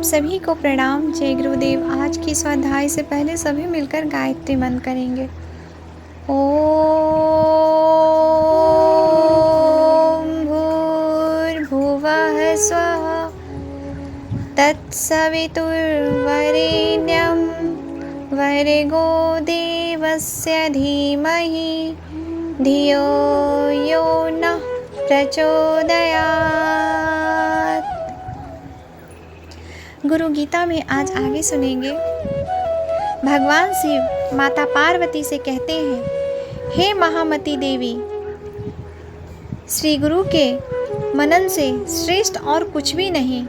आप सभी को प्रणाम। जय गुरुदेव। आज की स्वाध्याय से पहले सभी मिलकर गायत्री मंत्र करेंगे। ओम भूर्भुवः स्वः तत्सवितुर्वरेण्यं भर्गो देवस्य धीमहि धियो यो नः प्रचोदयात्। गुरु गीता में आज आगे सुनेंगे। भगवान शिव माता पार्वती से कहते हैं, हे महामती देवी, श्री गुरु के मनन से श्रेष्ठ और कुछ भी नहीं।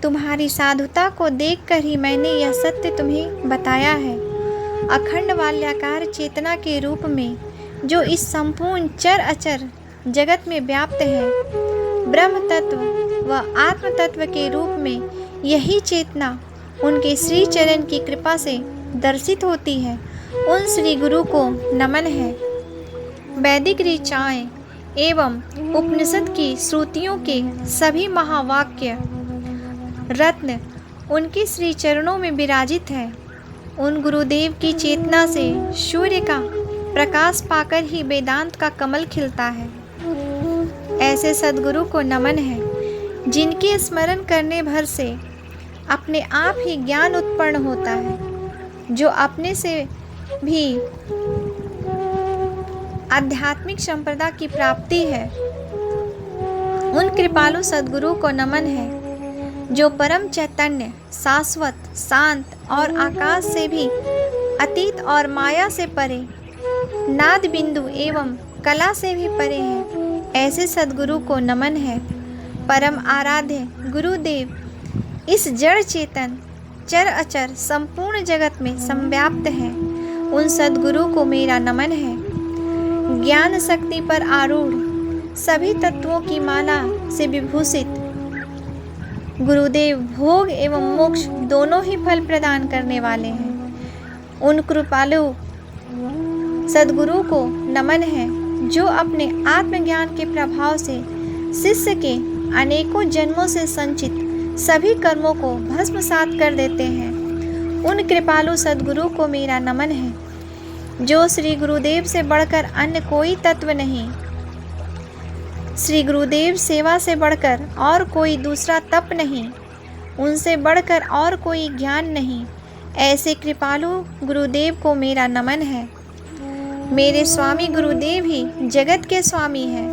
तुम्हारी साधुता को देखकर ही मैंने यह सत्य तुम्हें बताया है। अखंड वाल्याकार चेतना के रूप में जो इस संपूर्ण चर अचर जगत में व्याप्त है, ब्रह्म तत्व व आत्म तत्व के रूप में यही चेतना उनके श्री चरण की कृपा से दर्शित होती है। उन श्री गुरु को नमन है। वैदिक ऋचाएं एवं उपनिषद की श्रुतियों के सभी महावाक्य रत्न उनके श्री चरणों में विराजित है। उन गुरुदेव की चेतना से सूर्य का प्रकाश पाकर ही वेदांत का कमल खिलता है। ऐसे सद्गुरु को नमन है, जिनके स्मरण करने भर से अपने आप ही ज्ञान उत्पन्न होता है, जो अपने से भी आध्यात्मिक संपदा की प्राप्ति है। उन कृपालु सद्गुरु को नमन है, जो परम चैतन्य, शाश्वत, शांत और आकाश से भी अतीत और माया से परे, नाद बिंदु एवं कला से भी परे हैं। ऐसे सद्गुरु को नमन है। परम आराध्य गुरुदेव इस जड़ चेतन चर अचर संपूर्ण जगत में संव्याप्त है। उन सद्गुरु को मेरा नमन है। ज्ञान शक्ति पर आरूढ़ सभी तत्वों की माला से विभूषित गुरुदेव भोग एवं मोक्ष दोनों ही फल प्रदान करने वाले हैं। उन कृपालु सद्गुरु को नमन है, जो अपने आत्मज्ञान के प्रभाव से शिष्य के अनेकों जन्मों से संचित सभी कर्मों को भस्मसात कर देते हैं। उन कृपालु सद्गुरु को मेरा नमन है, जो श्री गुरुदेव से बढ़कर अन्य कोई तत्व नहीं, श्री गुरुदेव सेवा से बढ़कर और कोई दूसरा तप नहीं, उनसे बढ़कर और कोई ज्ञान नहीं। ऐसे कृपालु गुरुदेव को मेरा नमन है। मेरे स्वामी गुरुदेव ही जगत के स्वामी हैं।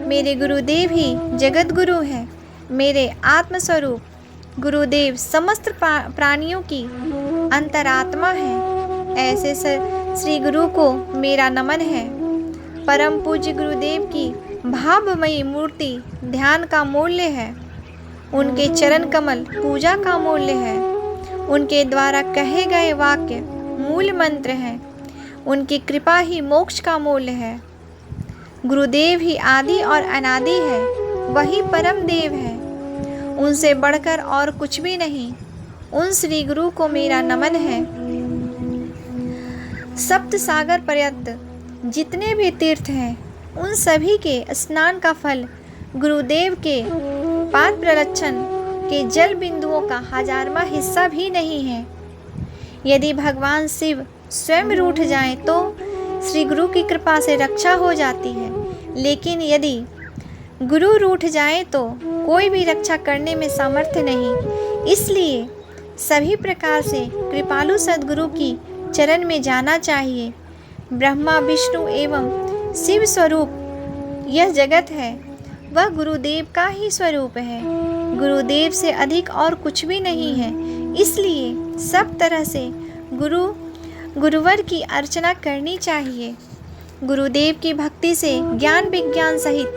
मेरे गुरुदेव ही जगत गुरु हैं। मेरे आत्मस्वरूप गुरुदेव समस्त प्राणियों की अंतरात्मा है। ऐसे श्री गुरु को मेरा नमन है। परम पूज्य गुरुदेव की भावमयी मूर्ति ध्यान का मूल्य है। उनके चरण कमल पूजा का मूल्य है। उनके द्वारा कहे गए वाक्य मूल मंत्र हैं। उनकी कृपा ही मोक्ष का मूल्य है। गुरुदेव ही आदि और अनादि है। वही परम देव है। उनसे बढ़कर और कुछ भी नहीं। उन श्री गुरु को मेरा नमन है। सप्त सागर पर्यंत जितने भी तीर्थ हैं, उन सभी के स्नान का फल गुरुदेव के पाद प्रलक्षण के जल बिंदुओं का 1000वां हिस्सा भी नहीं है। यदि भगवान शिव स्वयं रूठ जाएं तो श्री गुरु की कृपा से रक्षा हो जाती है, लेकिन यदि गुरु रूठ जाएं तो कोई भी रक्षा करने में सामर्थ्य नहीं। इसलिए सभी प्रकार से कृपालु सद्गुरु की चरण में जाना चाहिए। ब्रह्मा विष्णु एवं शिव स्वरूप यह जगत है, वह गुरुदेव का ही स्वरूप है। गुरुदेव से अधिक और कुछ भी नहीं है। इसलिए सब तरह से गुरुवर की अर्चना करनी चाहिए। गुरुदेव की भक्ति से ज्ञान विज्ञान सहित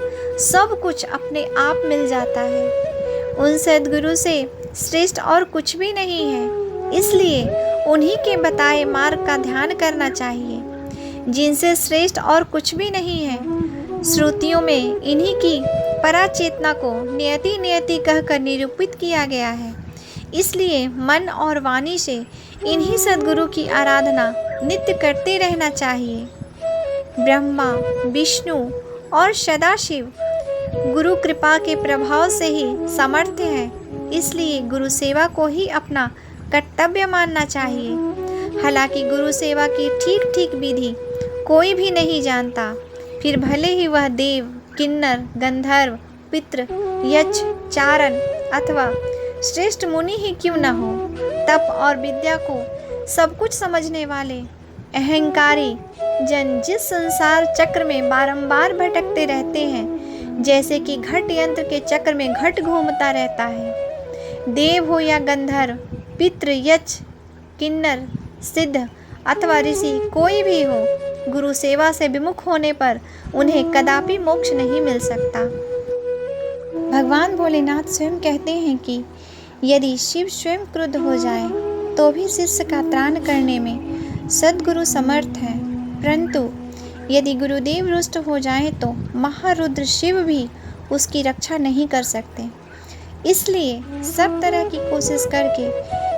सब कुछ अपने आप मिल जाता है। उन सद्गुरु से श्रेष्ठ और कुछ भी नहीं है। इसलिए उन्हीं के बताए मार्ग का ध्यान करना चाहिए, जिनसे श्रेष्ठ और कुछ भी नहीं है। श्रुतियों में इन्हीं की पराचेतना को नियति नियति कहकर निरूपित किया गया है। इसलिए मन और वाणी से इन्हीं सद्गुरु की आराधना नित्य करते रहना चाहिए। ब्रह्मा विष्णु और सदाशिव गुरु कृपा के प्रभाव से ही समर्थ हैं। इसलिए गुरु सेवा को ही अपना कर्तव्य मानना चाहिए। हालांकि गुरु सेवा की ठीक ठीक विधि कोई भी नहीं जानता, फिर भले ही वह देव, किन्नर, गंधर्व, पितृ, यक्ष, चारण अथवा श्रेष्ठ मुनि ही क्यों न हो। तप और विद्या को सब कुछ समझने वाले अहंकारी जन जिस संसार चक्र में बारंबार भटकते रहते हैं, जैसे कि घट यंत्र के चक्र में घट घूमता रहता है, देव हो या गंधर्व, पितृ, यक्ष, किन्नर, सिद्ध अथवा ऋषि कोई भी हो, गुरु सेवा से विमुख होने पर उन्हें कदापि मोक्ष नहीं मिल सकता। भगवान भोलेनाथ स्वयं कहते हैं कि यदि शिव स्वयं क्रुद्ध हो जाए तो भी शिष्य का त्राण करने में सद्गुरु समर्थ है, परंतु यदि गुरुदेव रुष्ट हो जाए तो महारुद्र शिव भी उसकी रक्षा नहीं कर सकते। इसलिए सब तरह की कोशिश करके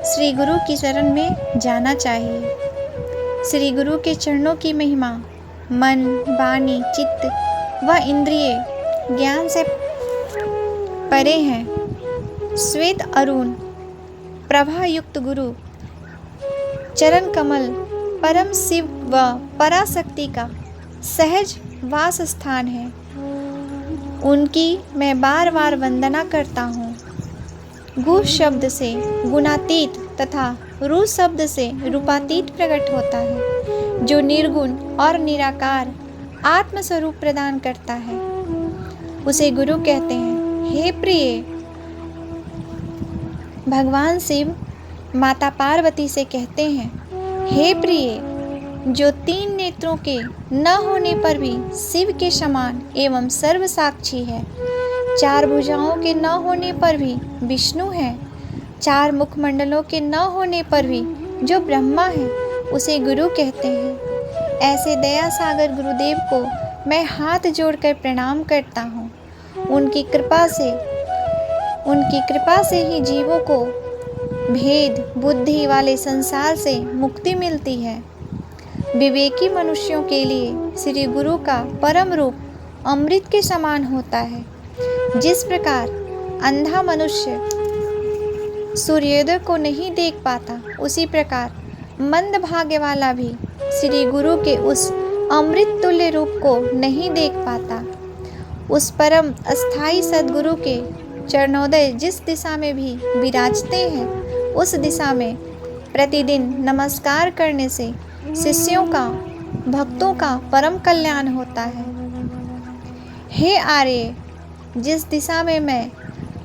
श्री गुरु की शरण में जाना चाहिए। श्री गुरु के चरणों की महिमा मन, वाणी, चित्त व इंद्रिय ज्ञान से परे हैं। श्वेत अरुण प्रभा युक्त गुरु चरण कमल परम शिव व पराशक्ति का सहज वास स्थान है। उनकी मैं बार बार वंदना करता हूँ। गु शब्द से गुणातीत तथा रू शब्द से रूपातीत प्रकट होता है, जो निर्गुण और निराकार आत्मस्वरूप प्रदान करता है, उसे गुरु कहते हैं। हे प्रिय, भगवान शिव माता पार्वती से कहते हैं, हे प्रिय, जो 3 नेत्रों के न होने पर भी शिव के समान एवं सर्वसाक्षी है, 4 भुजाओं के न होने पर भी विष्णु है, 4 मुखमंडलों के न होने पर भी जो ब्रह्मा है, उसे गुरु कहते हैं। ऐसे दया सागर गुरुदेव को मैं हाथ जोड़कर प्रणाम करता हूँ। उनकी कृपा से ही जीवों को भेद बुद्धि वाले संसार से मुक्ति मिलती है। विवेकी मनुष्यों के लिए श्री गुरु का परम रूप अमृत के समान होता है। जिस प्रकार अंधा मनुष्य सूर्योदय को नहीं देख पाता, उसी प्रकार मंद भाग्य वाला भी श्री गुरु के उस अमृत तुल्य रूप को नहीं देख पाता। उस परम अस्थाई सद्गुरु के चरणोदय जिस दिशा में भी विराजते हैं, उस दिशा में प्रतिदिन नमस्कार करने से शिष्यों का, भक्तों का परम कल्याण होता है। हे आर्य, जिस दिशा में मैं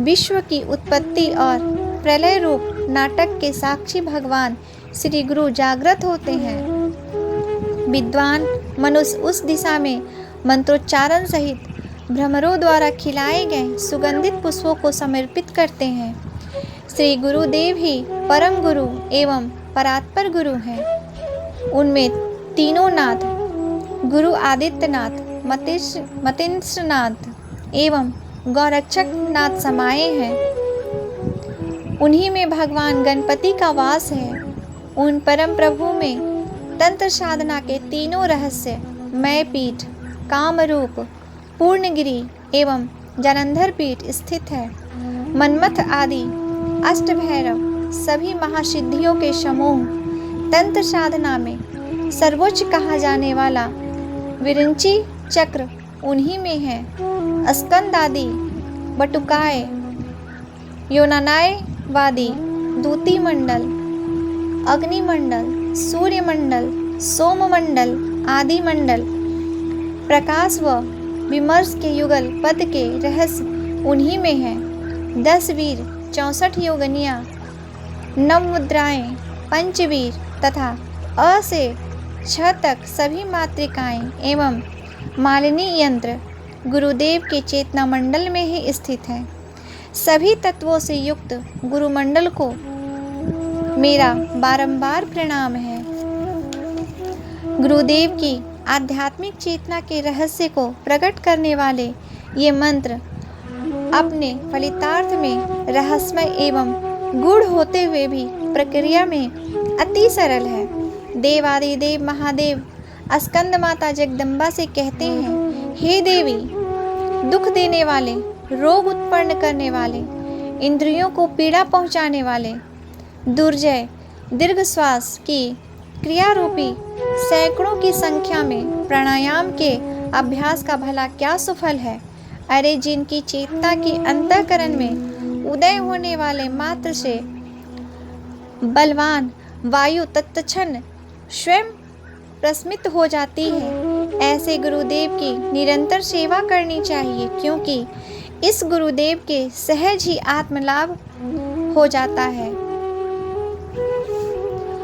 विश्व की उत्पत्ति और प्रलय रूप नाटक के साक्षी भगवान श्री गुरु जागृत होते हैं, विद्वान मनुष्य उस दिशा में मंत्रोच्चारण सहित भ्रमरों द्वारा खिलाए गए सुगंधित पुष्पों को समर्पित करते हैं। श्री गुरुदेव ही परम गुरु एवं परात्पर गुरु हैं। उनमें तीनों नाथ, गुरु आदित्यनाथ, मतीन्द्रनाथ एवं गौरक्षक नाथ समाये हैं। उन्हीं में भगवान गणपति का वास है। उन परम प्रभु में तंत्र साधना के तीनों रहस्य मय पीठ, कामरूप, पूर्णगिरि एवं जालंधर पीठ स्थित है। मन्मथ आदि अष्टभैरव सभी महासिद्धियों के समूह तंत्र साधना में सर्वोच्च कहा जाने वाला विरिंची चक्र उन्हीं में है। स्कंद आदि बटुकाए, योनानायवादी दूती मंडल, अग्निमंडल, सूर्यमंडल, सोममंडल आदि मंडल, प्रकाश व विमर्श के युगल पद के रहस्य उन्हीं में है। 10 वीर, 64 योगनियाँ, 9 मुद्राएं, पंचवीर तथा अ से 6 तक सभी मातृकाएं एवं मालिनी यंत्र गुरुदेव के चेतना मंडल में ही स्थित है। सभी तत्वों से युक्त गुरुमंडल को मेरा बारंबार प्रणाम है। गुरुदेव की आध्यात्मिक चेतना के रहस्य को प्रकट करने वाले ये मंत्र अपने फलितार्थ में रहस्यमय एवं गूढ़ होते हुए भी प्रक्रिया में अति सरल है। देवादिदेव महादेव स्कंद माता जगदम्बा से कहते हैं, हे देवी, दुख देने वाले, रोग उत्पन्न करने वाले, इंद्रियों को पीड़ा पहुंचाने वाले दुर्जय दीर्घ श्वास की क्रिया रूपी सैकड़ों की संख्या में प्राणायाम के अभ्यास का भला क्या सुफल है। अरे जिनकी चेतना की अंतःकरण में उदय होने वाले मात्र से बलवान वायु तत्क्षण स्वयं प्रस्मित हो जाती है, ऐसे गुरुदेव की निरंतर सेवा करनी चाहिए, क्योंकि इस गुरुदेव के सहज ही आत्मलाभ हो जाता है।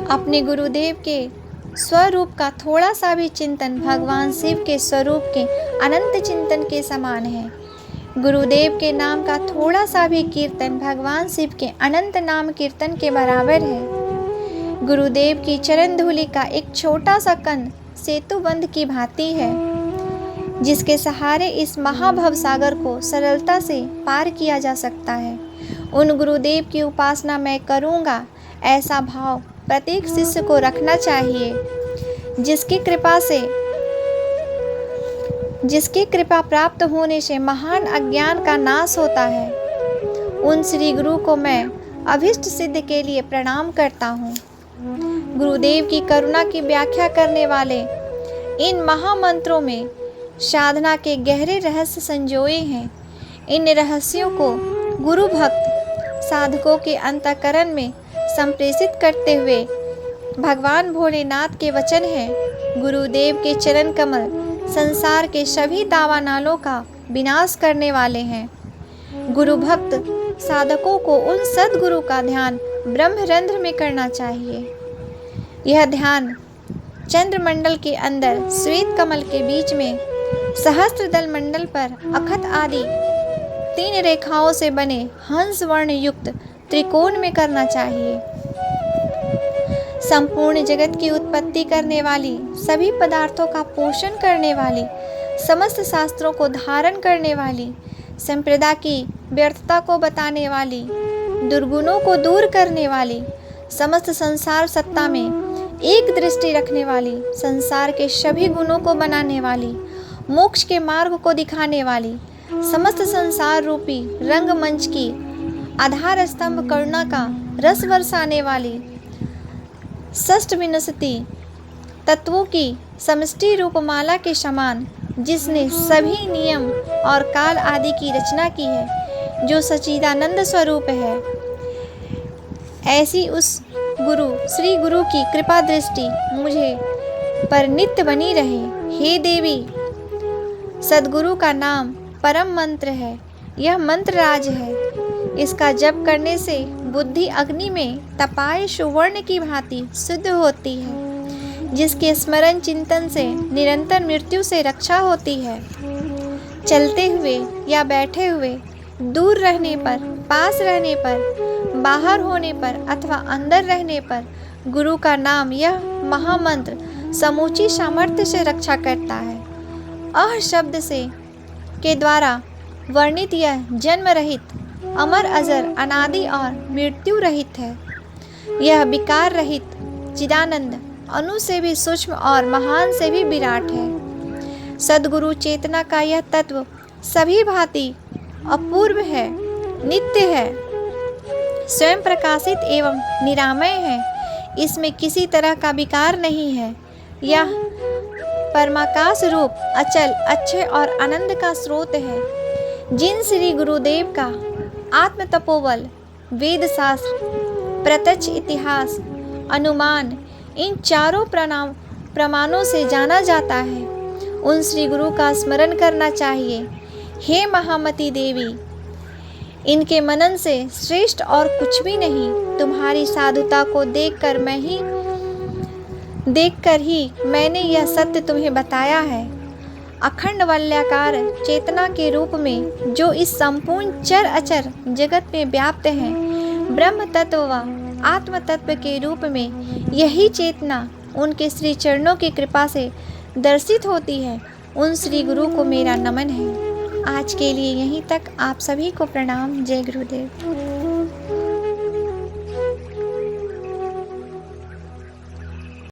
अपने गुरुदेव के स्वरूप का थोड़ा सा भी चिंतन भगवान शिव के स्वरूप के अनंत चिंतन के समान है। गुरुदेव के नाम का थोड़ा सा भी कीर्तन भगवान शिव के अनंत नाम कीर्तन के बराबर है। गुरुदेव की चरण धूलि का एक छोटा सा कंद सेतु बंध की भांति है, जिसके सहारे इस महाभव सागर को सरलता से पार किया जा सकता है। उन गुरुदेव की उपासना मैं करूँगा, ऐसा भाव प्रत्येक शिष्य को रखना चाहिए, जिसकी कृपा प्राप्त होने से महान अज्ञान का नाश होता है। उन श्री गुरु को मैं अभिष्ट सिद्ध के लिए प्रणाम करता हूँ। गुरुदेव की करुणा की व्याख्या करने वाले इन महामंत्रों में साधना के गहरे रहस्य संजोए हैं। इन रहस्यों को गुरु भक्त साधकों के अंतःकरण में संप्रेषित करते हुए भगवान भोलेनाथ के वचन हैं। गुरुदेव के चरण कमल संसार के सभी दावानलों का विनाश करने वाले हैं। गुरु भक्त साधकों को उन सद्गुरु का ध्यान ब्रह्मरंध्र में करना चाहिए। यह ध्यान चंद्रमंडल के अंदर श्वेत कमल के बीच में सहस्त्रदल मंडल पर अखत आदि 3 रेखाओं से बने हंस वर्ण युक्त त्रिकोण में करना चाहिए। संपूर्ण जगत की उत्पत्ति करने वाली, सभी पदार्थों का पोषण करने वाली, समस्त शास्त्रों को धारण करने वाली, संप्रदा की व्यर्थता को बताने वाली, दुर्गुणों को दूर करने वाली, समस्त संसार सत्ता में एक दृष्टि रखने वाली, संसार के सभी गुणों को बनाने वाली, मोक्ष के मार्ग को दिखाने वाली, समस्त संसार रूपी रंगमंच की आधार स्तंभ करुणा का रस बरसाने वाली, षष्ठ विंशति तत्वों की समष्टि रूपमाला के समान, जिसने सभी नियम और काल आदि की रचना की है, जो सच्चिदानंद स्वरूप है, ऐसी उस गुरु श्री गुरु की कृपा दृष्टि मुझे पर नित्य बनी रहे। हे देवी, सद्गुरु का नाम परम मंत्र है। यह मंत्र राज है। इसका जप करने से बुद्धि अग्नि में तपाए सुवर्ण की भांति शुद्ध होती है, जिसके स्मरण चिंतन से निरंतर मृत्यु से रक्षा होती है। चलते हुए या बैठे हुए, दूर रहने पर, पास रहने पर, बाहर होने पर अथवा अंदर रहने पर गुरु का नाम, यह महामंत्र समूची सामर्थ्य से रक्षा करता है। अह शब्द से के द्वारा वर्णित यह जन्म रहित, अमर अजर, अनादि और मृत्यु रहित है। यह विकार रहित चिदानंद, अणु से भी सूक्ष्म और महान से भी विराट है। सद्गुरु चेतना का यह तत्व सभी भांति अपूर्व है, नित्य है, स्वयं प्रकाशित एवं निरामय है। इसमें किसी तरह का विकार नहीं है। यह परमाकाश रूप, अचल, अक्षय और आनंद का स्रोत है। जिन श्री गुरुदेव का आत्म तपोबल, वेद शास्त्र, प्रत्यक्ष इतिहास, अनुमान, इन चारों प्रमाणों से जाना जाता है, उन श्री गुरु का स्मरण करना चाहिए। हे महामती देवी, इनके मनन से श्रेष्ठ और कुछ भी नहीं। तुम्हारी साधुता को देखकर ही मैंने यह सत्य तुम्हें बताया है। अखंड वलयाकार चेतना के रूप में जो इस संपूर्ण चर अचर जगत में व्याप्त है, ब्रह्म तत्व व आत्म तत्व के रूप में यही चेतना उनके श्री चरणों की कृपा से दर्शित होती है। उन श्री गुरु को मेरा नमन है। आज के लिए यहीं तक। आप सभी को प्रणाम। जय गुरुदेव।